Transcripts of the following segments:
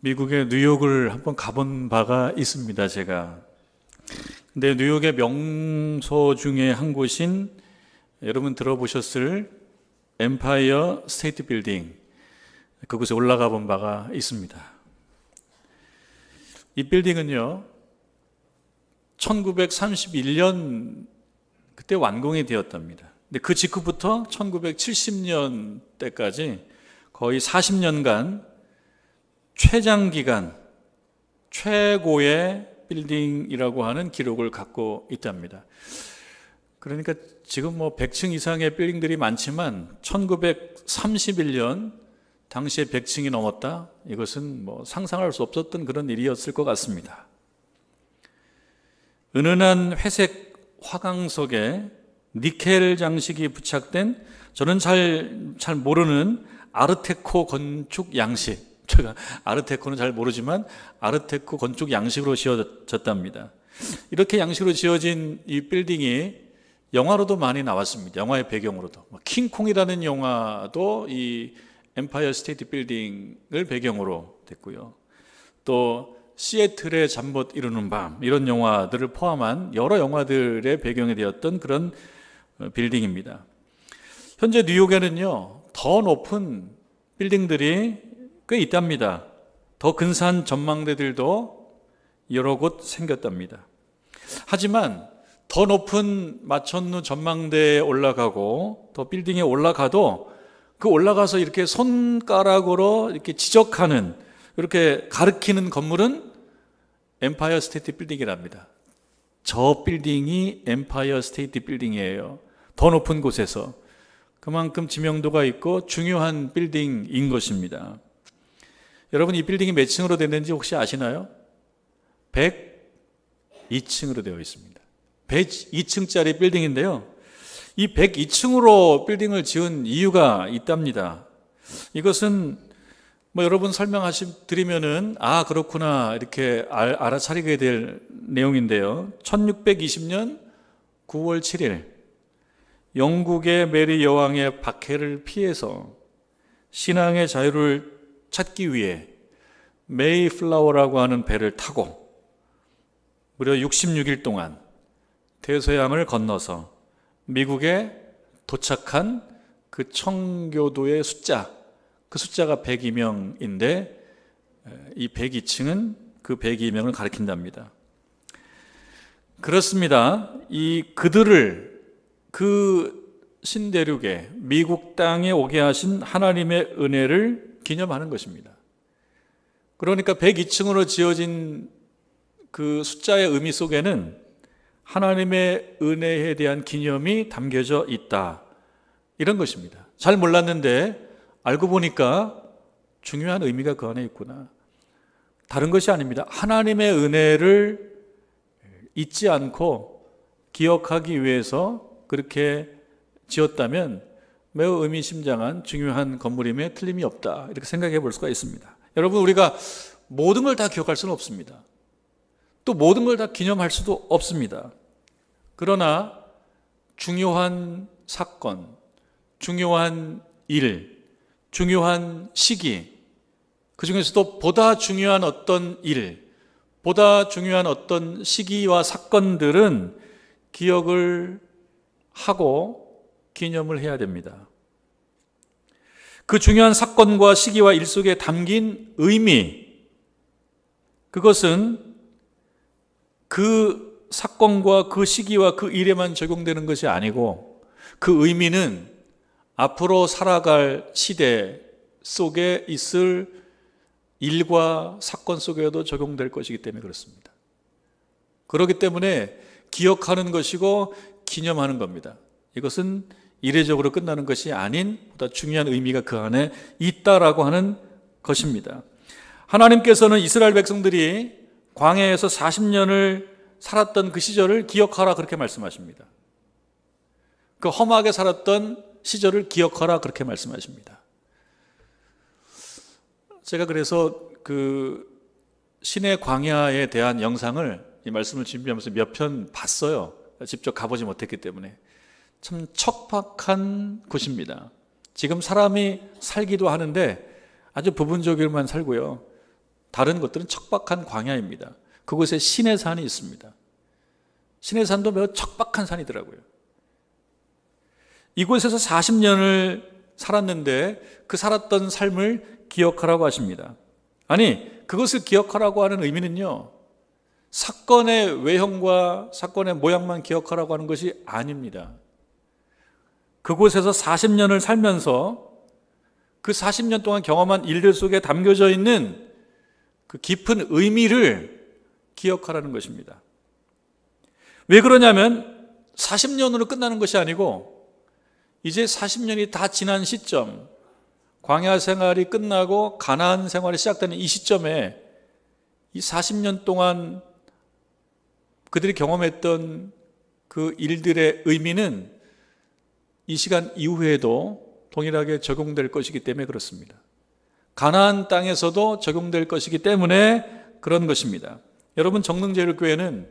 미국의 뉴욕을 한번 가본 바가 있습니다, 제가. 근데 뉴욕의 명소 중에 한 곳인, 여러분 들어보셨을 엠파이어 스테이트 빌딩, 그곳에 올라가 본 바가 있습니다. 이 빌딩은요, 1931년 그때 완공이 되었답니다. 근데 그 직후부터 1970년 때까지 거의 40년간 최장기간 최고의 빌딩이라고 하는 기록을 갖고 있답니다. 그러니까 지금 100층 이상의 빌딩들이 많지만 1931년 당시에 100층이 넘었다? 이것은 상상할 수 없었던 그런 일이었을 것 같습니다. 은은한 회색 화강석에 니켈 장식이 부착된, 저는 잘 모르는 아르테코 건축 양식, 제가 아르테코는 잘 모르지만 아르테코 건축 양식으로 지어졌답니다. 이렇게 양식으로 지어진 이 빌딩이 영화로도 많이 나왔습니다. 영화의 배경으로도. 킹콩이라는 영화도 이 엠파이어 스테이트 빌딩을 배경으로 됐고요. 또 시애틀의 잠 못 이루는 밤, 이런 영화들을 포함한 여러 영화들의 배경이 되었던 그런 빌딩입니다. 현재 뉴욕에는요, 더 높은 빌딩들이 꽤 있답니다. 더 근사한 전망대들도 여러 곳 생겼답니다. 하지만 더 높은 마천루 전망대에 올라가고 더 빌딩에 올라가도 그 올라가서 이렇게 손가락으로 이렇게 지적하는, 이렇게 가리키는 건물은 엠파이어 스테이트 빌딩이랍니다. 저 빌딩이 엠파이어 스테이트 빌딩이에요. 더 높은 곳에서. 그만큼 지명도가 있고 중요한 빌딩인 것입니다. 여러분, 이 빌딩이 몇 층으로 됐는지 혹시 아시나요? 102층으로 되어 있습니다. 102층짜리 빌딩인데요, 이 102층으로 빌딩을 지은 이유가 있답니다. 이것은 여러분 드리면은 그렇구나 이렇게 알아차리게 될 내용인데요, 1620년 9월 7일 영국의 메리 여왕의 박해를 피해서 신앙의 자유를 찾기 위해 메이플라워라고 하는 배를 타고 무려 66일 동안 대서양을 건너서 미국에 도착한 그 청교도의 그 숫자가 102명인데 이 102층은 그 102명을 가리킨답니다. 그렇습니다. 그 신대륙에, 미국 땅에 오게 하신 하나님의 은혜를 기념하는 것입니다. 그러니까 102층으로 지어진 그 숫자의 의미 속에는 하나님의 은혜에 대한 기념이 담겨져 있다, 이런 것입니다. 잘 몰랐는데 알고 보니까 중요한 의미가 그 안에 있구나. 다른 것이 아닙니다. 하나님의 은혜를 잊지 않고 기억하기 위해서 그렇게 지었다면 매우 의미심장한 중요한 건물임에 틀림이 없다, 이렇게 생각해 볼 수가 있습니다. 여러분, 우리가 모든 걸 다 기억할 수는 없습니다. 또 모든 걸 다 기념할 수도 없습니다. 그러나 중요한 사건, 중요한 일, 중요한 시기, 그 중에서도 보다 중요한 어떤 일, 보다 중요한 어떤 시기와 사건들은 기억을 하고 기념을 해야 됩니다. 그 중요한 사건과 시기와 일 속에 담긴 의미, 그것은 그 사건과 그 시기와 그 일에만 적용되는 것이 아니고 그 의미는 앞으로 살아갈 시대 속에 있을 일과 사건 속에도 적용될 것이기 때문에 그렇습니다. 그렇기 때문에 기억하는 것이고 기념하는 겁니다. 이것은 이례적으로 끝나는 것이 아닌 보다 중요한 의미가 그 안에 있다라고 하는 것입니다. 하나님께서는 이스라엘 백성들이 광야에서 40년을 살았던 그 시절을 기억하라, 그렇게 말씀하십니다. 그 험하게 살았던 시절을 기억하라, 그렇게 말씀하십니다. 제가 그래서 그 신의 광야에 대한 영상을, 이 말씀을 준비하면서 몇 편 봤어요. 직접 가보지 못했기 때문에. 참 척박한 곳입니다. 지금 사람이 살기도 하는데 아주 부분적으로만 살고요. 다른 것들은 척박한 광야입니다. 그곳에 신의 산이 있습니다. 신의 산도 매우 척박한 산이더라고요. 이곳에서 40년을 살았는데 그 살았던 삶을 기억하라고 하십니다. 아니, 그것을 기억하라고 하는 의미는요, 사건의 외형과 사건의 모양만 기억하라고 하는 것이 아닙니다. 그곳에서 40년을 살면서 그 40년 동안 경험한 일들 속에 담겨져 있는 그 깊은 의미를 기억하라는 것입니다. 왜 그러냐면 40년으로 끝나는 것이 아니고 이제 40년이 다 지난 시점, 광야 생활이 끝나고 가나안 생활이 시작되는 이 시점에 이 40년 동안 그들이 경험했던 그 일들의 의미는 이 시간 이후에도 동일하게 적용될 것이기 때문에 그렇습니다. 가나안 땅에서도 적용될 것이기 때문에 그런 것입니다. 여러분, 정릉제일교회는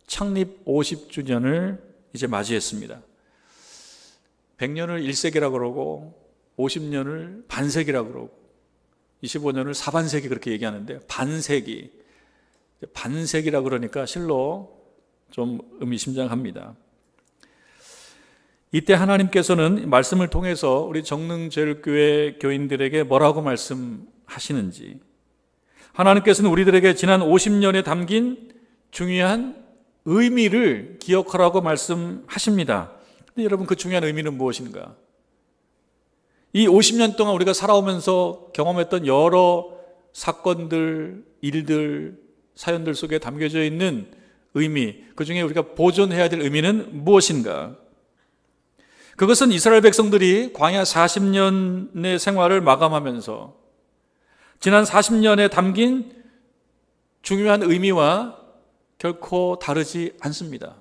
창립 50주년을 이제 맞이했습니다. 100년을 1세기라고 그러고 50년을 반세기라고 그러고 25년을 사반세기 그렇게 얘기하는데 반세기, 반세기라고 그러니까 실로 좀 의미심장합니다. 이때 하나님께서는 말씀을 통해서 우리 정릉제일교회 교인들에게 뭐라고 말씀하시는지, 하나님께서는 우리들에게 지난 50년에 담긴 중요한 의미를 기억하라고 말씀하십니다. 근데 여러분, 그 중요한 의미는 무엇인가? 이 50년 동안 우리가 살아오면서 경험했던 여러 사건들, 일들, 사연들 속에 담겨져 있는 의미, 그 중에 우리가 보존해야 될 의미는 무엇인가? 그것은 이스라엘 백성들이 광야 40년의 생활을 마감하면서 지난 40년에 담긴 중요한 의미와 결코 다르지 않습니다.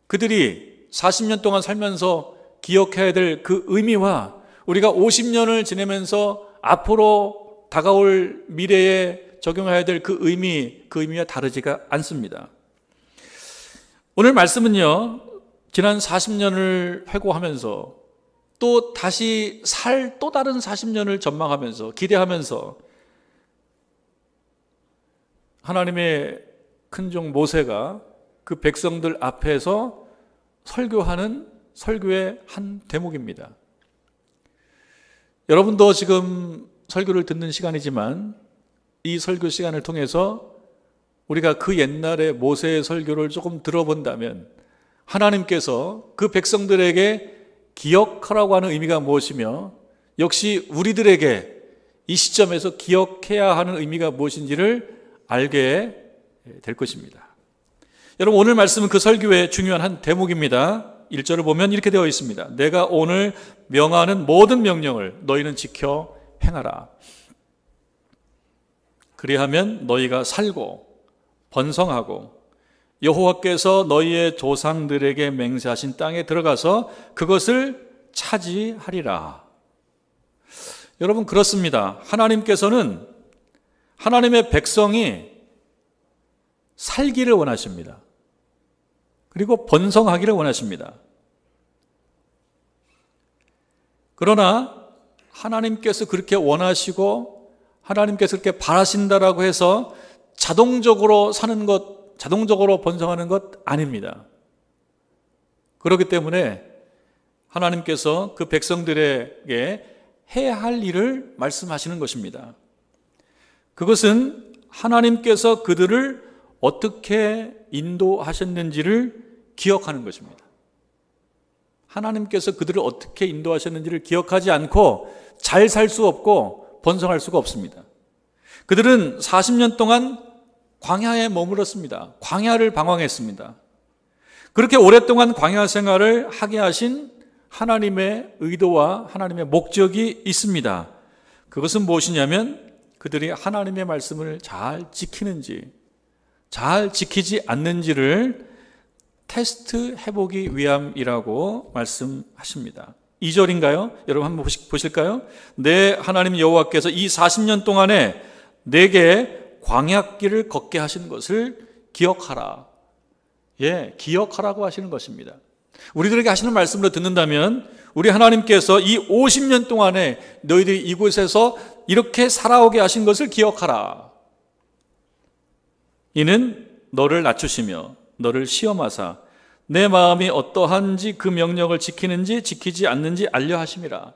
그들이 40년 동안 살면서 기억해야 될 그 의미와 우리가 50년을 지내면서 앞으로 다가올 미래에 적용해야 될 그 의미와 다르지가 않습니다. 오늘 말씀은요, 지난 40년을 회고하면서 또 다시 살 또 다른 40년을 전망하면서 기대하면서 하나님의 큰종 모세가 그 백성들 앞에서 설교하는 설교의 한 대목입니다. 여러분도 지금 설교를 듣는 시간이지만 이 설교 시간을 통해서 우리가 그 옛날의 모세의 설교를 조금 들어본다면 하나님께서 그 백성들에게 기억하라고 하는 의미가 무엇이며 역시 우리들에게 이 시점에서 기억해야 하는 의미가 무엇인지를 알게 될 것입니다. 여러분, 오늘 말씀은 그 설교의 중요한 한 대목입니다. 1절을 보면 이렇게 되어 있습니다. 내가 오늘 명하는 모든 명령을 너희는 지켜 행하라. 그리하면 너희가 살고 번성하고 여호와께서 너희의 조상들에게 맹세하신 땅에 들어가서 그것을 차지하리라. 여러분, 그렇습니다. 하나님께서는 하나님의 백성이 살기를 원하십니다. 그리고 번성하기를 원하십니다. 그러나 하나님께서 그렇게 원하시고 하나님께서 그렇게 바라신다라고 해서 자동적으로 사는 것, 자동적으로 번성하는 것 아닙니다. 그렇기 때문에 하나님께서 그 백성들에게 해야 할 일을 말씀하시는 것입니다. 그것은 하나님께서 그들을 어떻게 인도하셨는지를 기억하는 것입니다. 하나님께서 그들을 어떻게 인도하셨는지를 기억하지 않고 잘 살 수 없고 번성할 수가 없습니다. 그들은 40년 동안 광야에 머물렀습니다. 광야를 방황했습니다. 그렇게 오랫동안 광야 생활을 하게 하신 하나님의 의도와 하나님의 목적이 있습니다. 그것은 무엇이냐면 그들이 하나님의 말씀을 잘 지키는지 잘 지키지 않는지를 테스트 해보기 위함이라고 말씀하십니다. 2절인가요? 여러분 한번 보실까요? 내 하나님 여호와께서 이 40년 동안에 내게 광야길을 걷게 하신 것을 기억하라. 예, 기억하라고 하시는 것입니다. 우리들에게 하시는 말씀으로 듣는다면 우리 하나님께서 이 50년 동안에 너희들이 이곳에서 이렇게 살아오게 하신 것을 기억하라. 이는 너를 낮추시며 너를 시험하사 내 마음이 어떠한지 그 명령을 지키는지 지키지 않는지 알려 하심이라.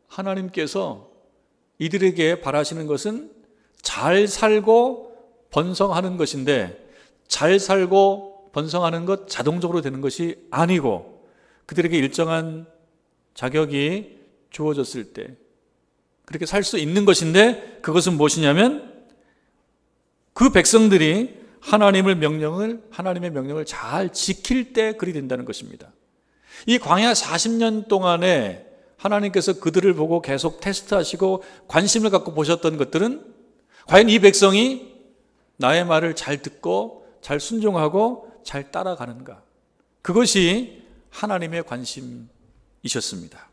하나님께서 이들에게 바라시는 것은 잘 살고 번성하는 것인데, 잘 살고 번성하는 것 자동적으로 되는 것이 아니고, 그들에게 일정한 자격이 주어졌을 때 그렇게 살 수 있는 것인데, 그것은 무엇이냐면 그 백성들이 하나님의 명령을 잘 지킬 때 그리 된다는 것입니다. 이 광야 40년 동안에 하나님께서 그들을 보고 계속 테스트하시고 관심을 갖고 보셨던 것들은 과연 이 백성이 나의 말을 잘 듣고 잘 순종하고 잘 따라가는가? 그것이 하나님의 관심이셨습니다.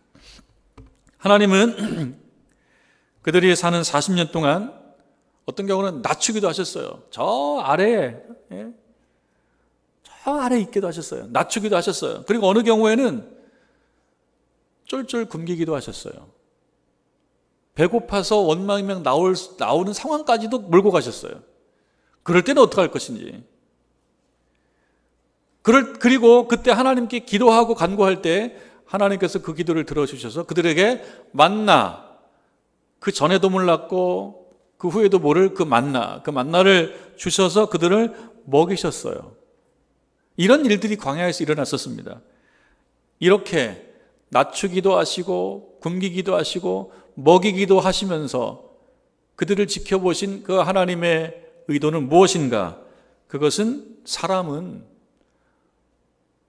하나님은 그들이 사는 40년 동안 어떤 경우는 낮추기도 하셨어요. 저 아래에 있기도 하셨어요. 낮추기도 하셨어요. 그리고 어느 경우에는 쫄쫄 굶기기도 하셨어요. 배고파서 원망이면 나오는 상황까지도 몰고 가셨어요. 그럴 때는 어떻게 할 것인지. 그리고 그때 하나님께 기도하고 간구할 때 하나님께서 그 기도를 들어주셔서 그들에게 만나, 그 전에도 몰랐고 그 후에도 모를 그 만나를 주셔서 그들을 먹이셨어요. 이런 일들이 광야에서 일어났었습니다. 이렇게 낮추기도 하시고 굶기기도 하시고 먹이기도 하시면서 그들을 지켜보신 그 하나님의 의도는 무엇인가? 그것은 사람은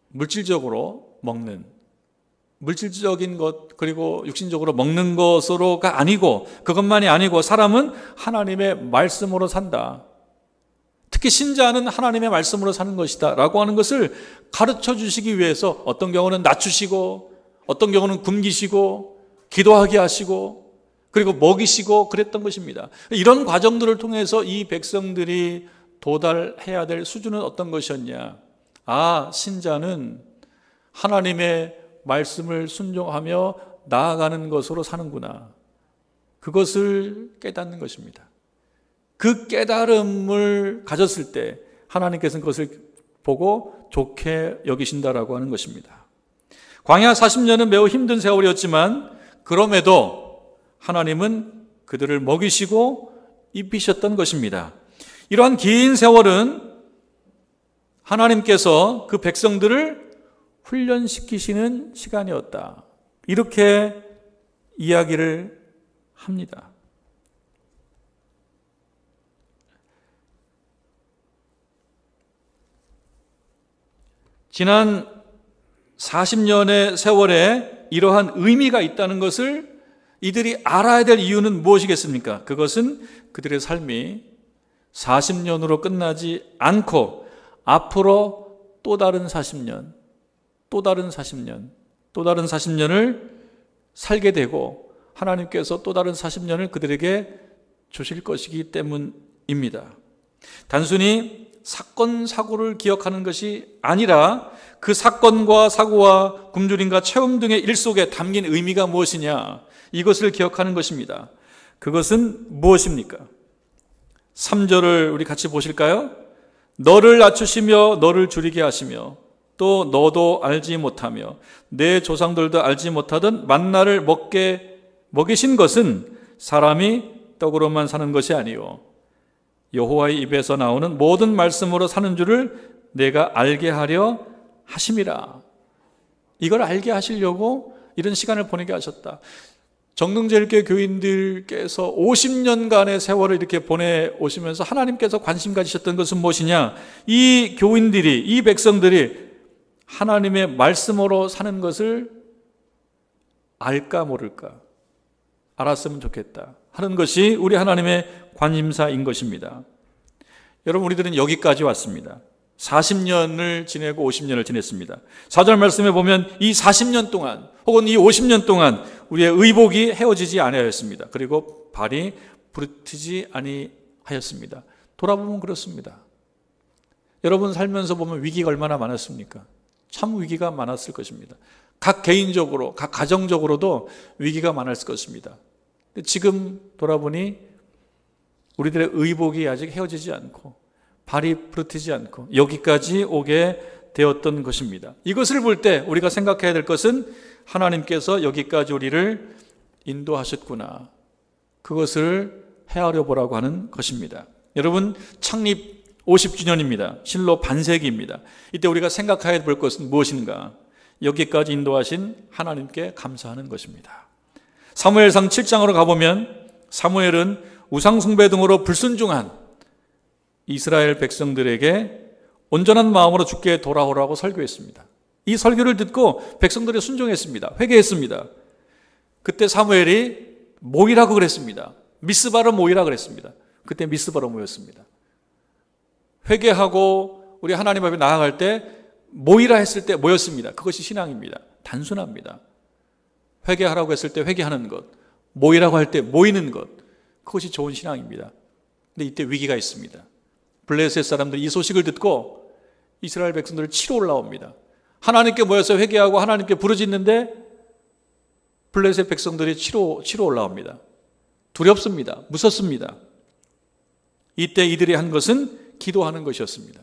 물질적으로 먹는, 물질적인 것 그리고 육신적으로 먹는 것으로가 아니고, 그것만이 아니고 사람은 하나님의 말씀으로 산다. 특히 신자는 하나님의 말씀으로 사는 것이다 라고 하는 것을 가르쳐 주시기 위해서 어떤 경우는 낮추시고 어떤 경우는 굶기시고 기도하게 하시고 그리고 먹이시고 그랬던 것입니다. 이런 과정들을 통해서 이 백성들이 도달해야 될 수준은 어떤 것이었냐? 아, 신자는 하나님의 말씀을 순종하며 나아가는 것으로 사는구나. 그것을 깨닫는 것입니다. 그 깨달음을 가졌을 때 하나님께서는 그것을 보고 좋게 여기신다라고 하는 것입니다. 광야 40년은 매우 힘든 세월이었지만 그럼에도 하나님은 그들을 먹이시고 입히셨던 것입니다. 이러한 긴 세월은 하나님께서 그 백성들을 훈련시키시는 시간이었다. 이렇게 이야기를 합니다. 지난 40년의 세월에 이러한 의미가 있다는 것을 이들이 알아야 될 이유는 무엇이겠습니까? 그것은 그들의 삶이 40년으로 끝나지 않고 앞으로 또 다른 40년, 또 다른 40년, 또 다른 40년을 살게 되고 하나님께서 또 다른 40년을 그들에게 주실 것이기 때문입니다. 단순히 사건, 사고를 기억하는 것이 아니라 그 사건과 사고와 굶주림과 체험 등의 일 속에 담긴 의미가 무엇이냐, 이것을 기억하는 것입니다. 그것은 무엇입니까? 3절을 우리 같이 보실까요? 너를 낮추시며 너를 줄이게 하시며 또 너도 알지 못하며 내 조상들도 알지 못하던 만나를 먹이신 것은 사람이 떡으로만 사는 것이 아니요 여호와의 입에서 나오는 모든 말씀으로 사는 줄을 내가 알게 하려 하심이라. 이걸 알게 하시려고 이런 시간을 보내게 하셨다. 정릉제일교회 교인들께서 50년간의 세월을 이렇게 보내오시면서 하나님께서 관심 가지셨던 것은 무엇이냐? 이 교인들이, 이 백성들이 하나님의 말씀으로 사는 것을 알까 모를까, 알았으면 좋겠다 하는 것이 우리 하나님의 관심사인 것입니다. 여러분, 우리들은 여기까지 왔습니다. 40년을 지내고 50년을 지냈습니다. 4절 말씀에 보면 이 40년 동안 혹은 이 50년 동안 우리의 의복이 헤어지지 아니하였습니다. 그리고 발이 부르트지 아니하였습니다. 돌아보면 그렇습니다. 여러분 살면서 보면 위기가 얼마나 많았습니까? 참 위기가 많았을 것입니다. 각 개인적으로, 각 가정적으로도 위기가 많았을 것입니다. 지금 돌아보니 우리들의 의복이 아직 헤어지지 않고 발이 부러뜨지 않고 여기까지 오게 되었던 것입니다. 이것을 볼 때 우리가 생각해야 될 것은 하나님께서 여기까지 우리를 인도하셨구나, 그것을 헤아려 보라고 하는 것입니다. 여러분, 창립 50주년입니다. 실로 반세기입니다. 이때 우리가 생각해야 볼 것은 무엇인가? 여기까지 인도하신 하나님께 감사하는 것입니다. 사무엘상 7장으로 가보면 사무엘은 우상숭배 등으로 불순종한 이스라엘 백성들에게 온전한 마음으로 주께 돌아오라고 설교했습니다. 이 설교를 듣고 백성들이 순종했습니다. 회개했습니다. 그때 사무엘이 모이라고 그랬습니다. 미스바로 모이라 그랬습니다. 그때 미스바로 모였습니다. 회개하고 우리 하나님 앞에 나아갈 때 모이라 했을 때 모였습니다. 그것이 신앙입니다. 단순합니다. 회개하라고 했을 때 회개하는 것, 모이라고 할 때 모이는 것, 그것이 좋은 신앙입니다. 근데 이때 위기가 있습니다. 블레셋 사람들이 이 소식을 듣고 이스라엘 백성들을 치러 올라옵니다. 하나님께 모여서 회개하고 하나님께 부르짖는데 블레셋 백성들이 치러 올라옵니다. 두렵습니다. 무섭습니다. 이때 이들이 한 것은 기도하는 것이었습니다.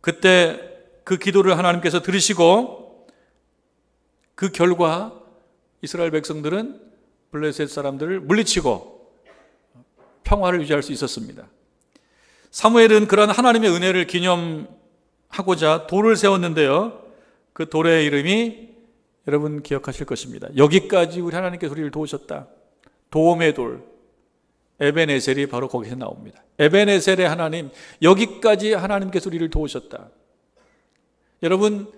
그때 그 기도를 하나님께서 들으시고 그 결과 이스라엘 백성들은 블레셋 사람들을 물리치고 평화를 유지할 수 있었습니다. 사무엘은 그러한 하나님의 은혜를 기념하고자 돌을 세웠는데요, 그 돌의 이름이 여러분 기억하실 것입니다. 여기까지 우리 하나님께서 우리를 도우셨다. 도움의 돌, 에벤에셀이 바로 거기서 나옵니다. 에벤에셀의 하나님, 여기까지 하나님께서 우리를 도우셨다. 여러분,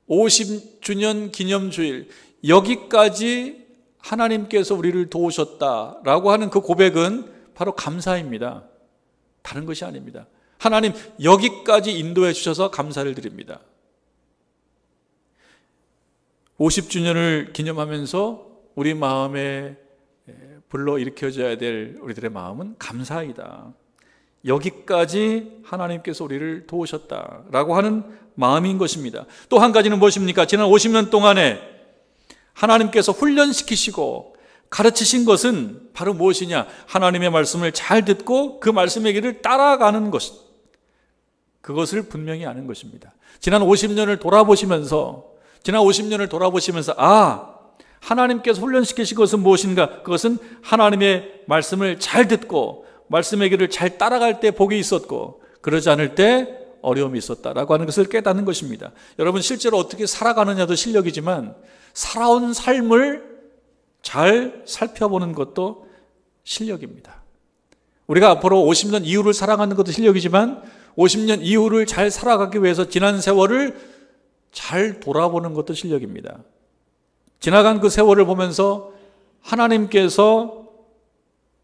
50주년 기념주일, 여기까지 하나님께서 우리를 도우셨다라고 하는 그 고백은 바로 감사입니다. 다른 것이 아닙니다. 하나님, 여기까지 인도해 주셔서 감사를 드립니다. 50주년을 기념하면서 우리 마음에 불러일으켜져야 될 우리들의 마음은 감사이다. 여기까지 하나님께서 우리를 도우셨다라고 하는 마음인 것입니다. 또 한 가지는 무엇입니까? 지난 50년 동안에 하나님께서 훈련시키시고 가르치신 것은 바로 무엇이냐? 하나님의 말씀을 잘 듣고 그 말씀의 길을 따라가는 것, 그것을 분명히 아는 것입니다. 지난 50년을 돌아보시면서 하나님께서 훈련시키신 것은 무엇인가? 그것은 하나님의 말씀을 잘 듣고 말씀의 길을 잘 따라갈 때 복이 있었고 그러지 않을 때 어려움이 있었다라고 하는 것을 깨닫는 것입니다. 여러분, 실제로 어떻게 살아가느냐도 실력이지만 살아온 삶을 잘 살펴보는 것도 실력입니다. 우리가 앞으로 50년 이후를 살아가는 것도 실력이지만 50년 이후를 잘 살아가기 위해서 지난 세월을 잘 돌아보는 것도 실력입니다. 지나간 그 세월을 보면서 하나님께서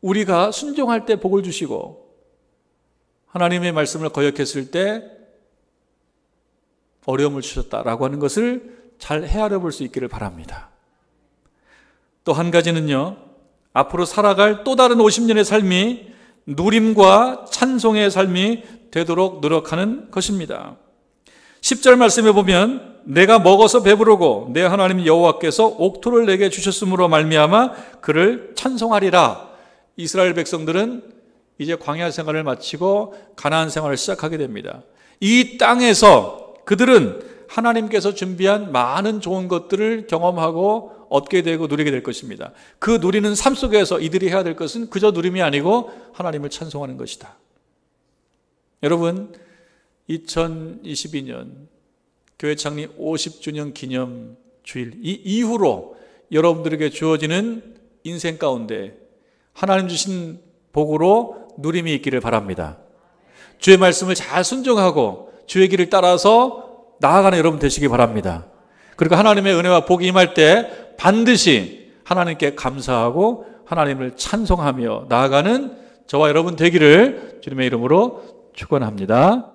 우리가 순종할 때 복을 주시고 하나님의 말씀을 거역했을 때 어려움을 주셨다라고 하는 것을 잘 헤아려 볼 수 있기를 바랍니다. 또 한 가지는요, 앞으로 살아갈 또 다른 50년의 삶이 누림과 찬송의 삶이 되도록 노력하는 것입니다. 10절 말씀에 보면 내가 먹어서 배부르고 내 하나님 여호와께서 옥토를 내게 주셨으므로 말미암아 그를 찬송하리라. 이스라엘 백성들은 이제 광야 생활을 마치고 가나안 생활을 시작하게 됩니다. 이 땅에서 그들은 하나님께서 준비한 많은 좋은 것들을 경험하고 얻게 되고 누리게 될 것입니다. 그 누리는 삶 속에서 이들이 해야 될 것은 그저 누림이 아니고 하나님을 찬송하는 것이다. 여러분, 2022년 교회 창립 50주년 기념 주일, 이 이후로 여러분들에게 주어지는 인생 가운데 하나님 주신 복으로 누림이 있기를 바랍니다. 주의 말씀을 잘 순종하고 주의 길을 따라서 나아가는 여러분 되시기 바랍니다. 그리고 하나님의 은혜와 복이 임할 때 반드시 하나님께 감사하고 하나님을 찬송하며 나아가는 저와 여러분 되기를 주님의 이름으로 축원합니다.